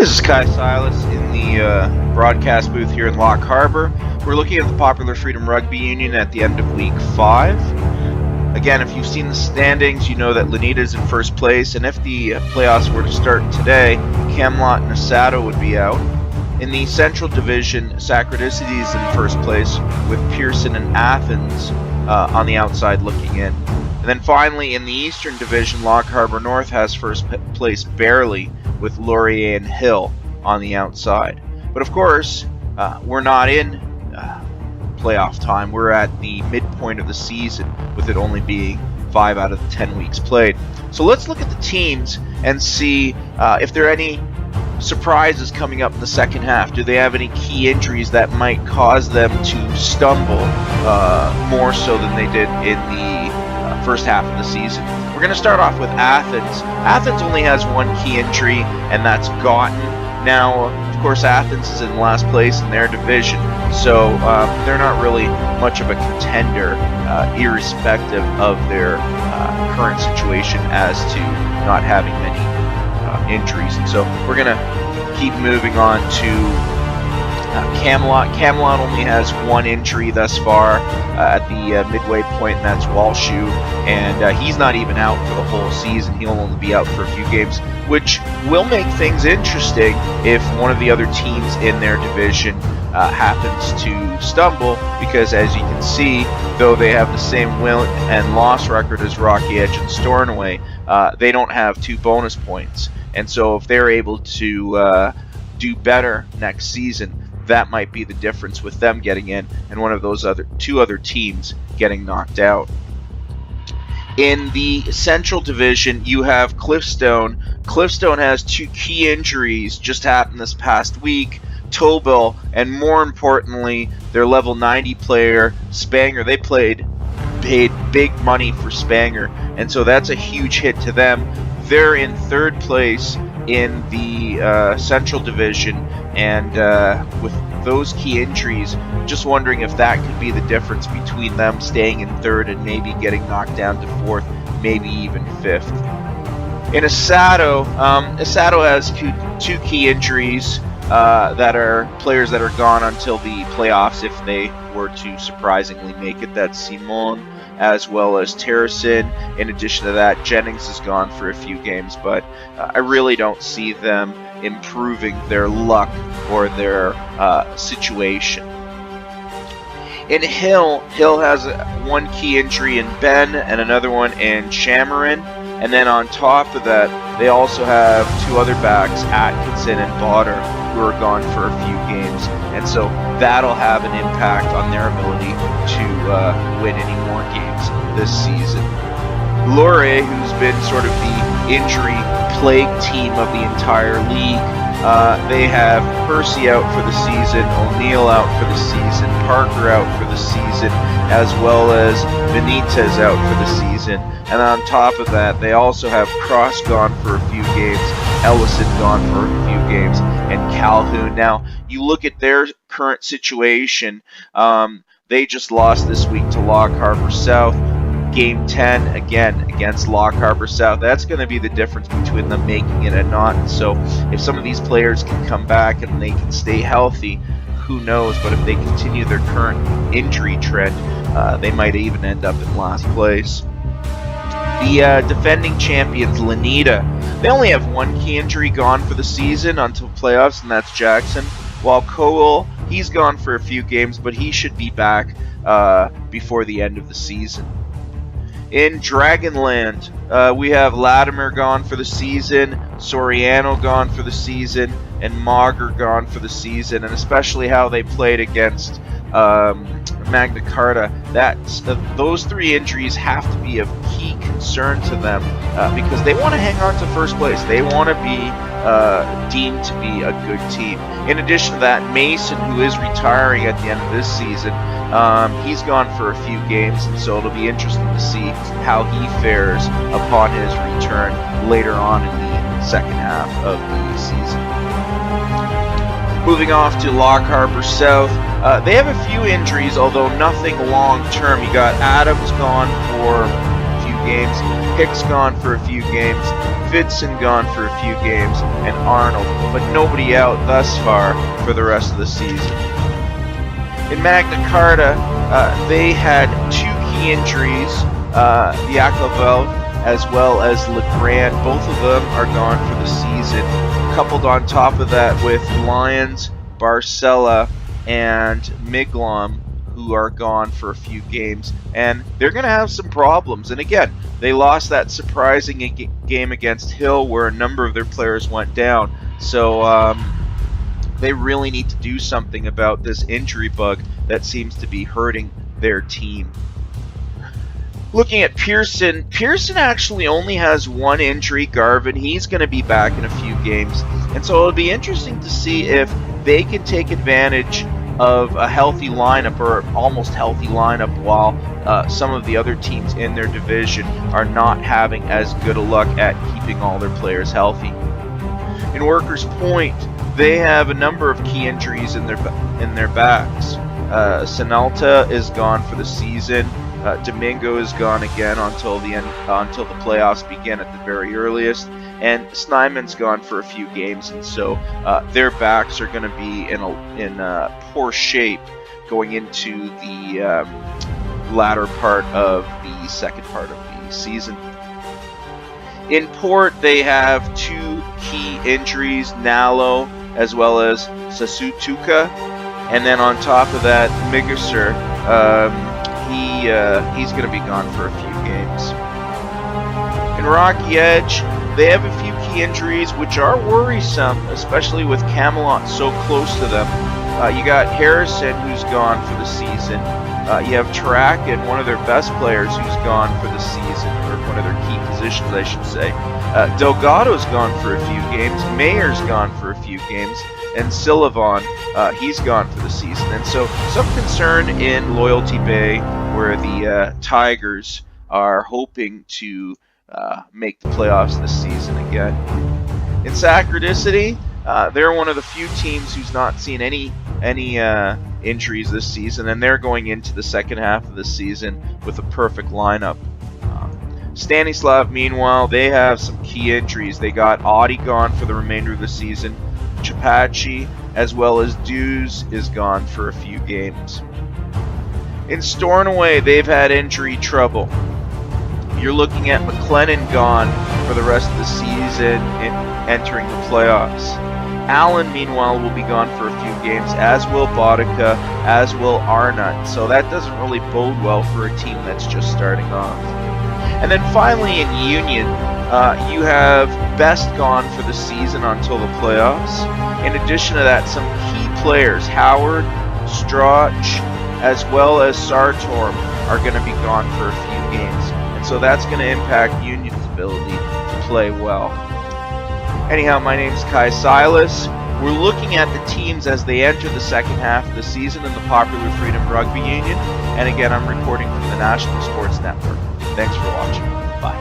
This is Kai Silas in the broadcast booth here in Lock Harbor. We're looking at the PopularFreedom Rugby Union at the end of Week 5. Again, if you've seen the standings, you know that Lanita's in first place, and if the playoffs were to start today, Camelot and Asado would be out. In the Central Division, Sacradicity is in first place, with Pearson and Athens on the outside looking in. And then finally, in the Eastern Division, Lock Harbor North has first place barely, with Laurier and Hill on the outside. But of course, we're not in playoff time. We're at the midpoint of the season, with it only being 5 out of the 10 weeks played. So let's look at the teams and see if there are any surprises coming up in the second half. Do they have any key injuries that might cause them to stumble more so than they did in the first half of the season? We're going to start off with Athens. Athens only has one key injury, and that's Gotten. Now, of course, Athens is in last place in their division, so they're not really much of a contender, irrespective of their current situation as to not having many injuries. And so we're going to keep moving on to Camelot. Camelot only has one injury thus far at the midway point, and that's Walshu, and he's not even out for the whole season. He'll only be out for a few games, which will make things interesting if one of the other teams in their division happens to stumble, because as you can see, though they have the same win and loss record as Rocky Edge and Stornoway, they don't have 2 bonus points. And so if they're able to do better next season, that might be the difference with them getting in and one of those two other teams getting knocked out. In the Central Division, you have Cliffstone. Cliffstone has 2 key injuries just happened this past week. Tobel, and more importantly, their level 90 player, Spanger. They paid big money for Spanger, and so that's a huge hit to them. They're in third place in the Central Division, and with those key injuries, just wondering if that could be the difference between them staying in third and maybe getting knocked down to fourth, maybe even fifth. In Asado, Asado has 2 key injuries that are players that are gone until the playoffs if they were to surprisingly make it. That's Simon as well as Terracin. In addition to that, Jennings is gone for a few games, but I really don't see them improving their luck or their situation. In Hill has 1 key injury in Ben and another one in Chamarin, and then on top of that, they also have 2 other backs, Atkinson and Botter, who are gone for a few games, and so that'll have an impact on their ability to win any more games this season. Laurier, who's been sort of the injury plague team of the entire league, they have Percy out for the season, O'Neill out for the season, Parker out for the season, as well as Benitez out for the season. And on top of that, they also have Cross gone for a few games, Ellison gone for a few games, and Calhoun. Now, you look at their current situation, they just lost this week to Lock Harbor South. Game 10, again, against Lock Harbor South. That's going to be the difference between them making it and not. And so if some of these players can come back and they can stay healthy, who knows? But if they continue their current injury trend, they might even end up in last place. The defending champions, Lanita, they only have 1 key injury gone for the season until playoffs, and that's Jackson. While Cole, he's gone for a few games, but he should be back before the end of the season. In Dragonland, we have Latimer gone for the season, Soriano gone for the season, and Mauger gone for the season, and especially how they played against Magna Carta. Those 3 injuries have to be of key concern to them because they want to hang on to first place. They want to be deemed to be a good team. In addition to that, Mason, who is retiring at the end of this season, he's gone for a few games, and so it'll be interesting to see how he fares upon his return later on in the second half of the season. Moving off to Lock Harbor South, they have a few injuries, although nothing long-term. You got Adams gone for a few games, Hicks gone for a few games, Vidson gone for a few games, and Arnold, but nobody out thus far for the rest of the season. In Magna Carta, they had 2 key injuries, Yakovlev as well as LeGrand. Both of them are gone for the season. Coupled on top of that with Lyons, Barcella, and Miglom, who are gone for a few games. And they're going to have some problems. And again, they lost that surprising game against Hill where a number of their players went down. So they really need to do something about this injury bug that seems to be hurting their team. Looking at Pearson, Pearson actually only has 1 injury, Garvin. He's going to be back in a few games. And so it'll be interesting to see if they can take advantage of a healthy lineup, or almost healthy lineup, while some of the other teams in their division are not having as good a luck at keeping all their players healthy. In Workers' Point, they have a number of key injuries in their backs. Sinalta is gone for the season. Domingo is gone again until the playoffs begin at the very earliest, and Snyman's gone for a few games, and so their backs are going to be in poor shape going into the latter part of the second part of the season. In Port, they have 2 key injuries, Nalo as well as Sasutuka, and then on top of that, Migasur. He's going to be gone for a few games. In Rocky Edge, they have a few key injuries which are worrisome, especially with Camelot so close to them. You got Harrison, who's gone for the season. You have Tarakin, one of their best players, who's gone for the season, or one of their key positions, I should say. Delgado's gone for a few games. Mayer's gone for a few games. And Silavon, he's gone for the season. And so some concern in Loyalty Bay, where the Tigers are hoping to make the playoffs this season again. In Sacradicity, they're one of the few teams who's not seen any injuries this season, and they're going into the second half of the season with a perfect lineup. Stanislav, meanwhile, they have some key injuries. They got Audi gone for the remainder of the season. Chapachi, as well as Dews, is gone for a few games. In Stornoway, they've had injury trouble. You're looking at McLennan gone for the rest of the season and entering the playoffs. Allen, meanwhile, will be gone for a few games, as will Bodica, as will Arnott. So that doesn't really bode well for a team that's just starting off. And then finally in Union, you have Best gone for the season until the playoffs. In addition to that, some key players, Howard, Strach, as well as Sartorm, are going to be gone for a few games. And so that's going to impact Union's ability to play well. Anyhow, my name is Kai Silas. We're looking at the teams as they enter the second half of the season in the Popular Freedom Rugby Union. And again, I'm reporting from the National Sports Network. Thanks for watching. Bye.